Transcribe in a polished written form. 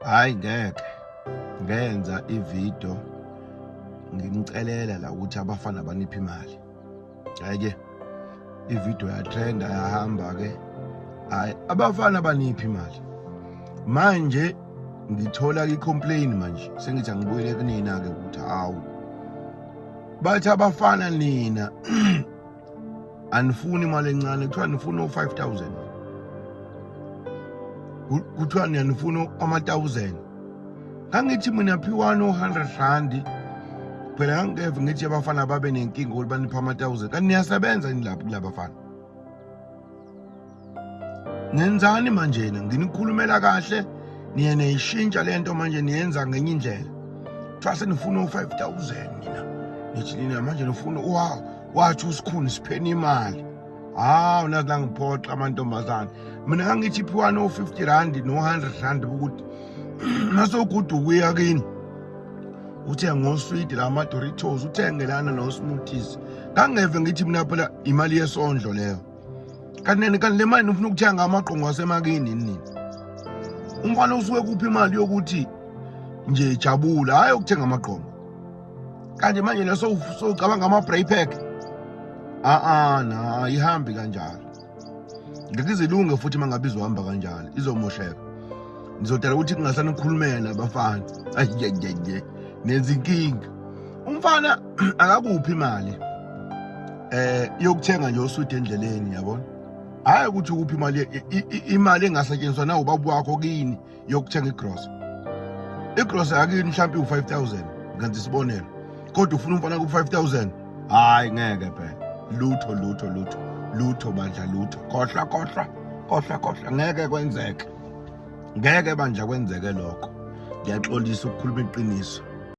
Hayi ngeke ngenza ivideo ngimcelela la ukuthi abafana baniphe imali. Hayi-ke ivideo yatrenda yahamba-ke. Hayi abafana baniphe imali. Manje ngithola i-complain manje sengithi angibuyele kunina-ke ukuthi hawu bathi abafana nina anifuni imali encane, kuthiwa nifuna u-5,000, kuthiwa nifuna ama-1,000. Ngangithi mina phiwana u-100 phela ngangeve ngithi abafana babe nenkinga ukuthi banipha ama-1,000. Kanti niyasebenza yini lapho kulabafana? Nenzani manje na nginikhulumela kahle niye niyishintsha lento manje niyenza ngenye indlela. Kuthiwa senifuna u-5,000 nina. Nithi nina manje nifuna wathi usikhuni sipheni imali. Hawu nazi la ngiphoxa amantombazane. Mina ngangithi phiwana u-50 no-100 ukuthi nasokude ukuya kini uthenge ngosweet la ama-Doritos, uthenge lana no-smoothies. Ngangeve ngithi mina phela imali yesondlo leyo. Kanti le mali nifuna ukuthenga amaqongo asemakini nini? Umfana usuke kuphi imali yokuthi nje jabula, hayi ukuthenga amaqongo. Kanje manje leso ucabanga ama-spray pack. Na ihambi kanjalo. Ngeke izilunge futhi mangabe izohamba kanjalo, izomosheka. Ngizodala ukuthi kungasanikhulumela nabafana. Ayeyeye nenza inkinga. Umfana akakuphi imali yokuthenga nje usweet endleleni, yabona? Hayi ukuthi ukuphi imali engasetshenziswa na ubaba wakho kini yokuthenga igross. Igross akini mhlawumbe u-5,000 kanti sibonela. Kodwa ufuna umfana ku-5,000? Hayi ngeke phela. Lutho bandla lutho. Khohlwa ngeke kwenzeke. Ngeke manje kwenzeke lokho. Ngiyaxolisa ukukhuluma iqiniso.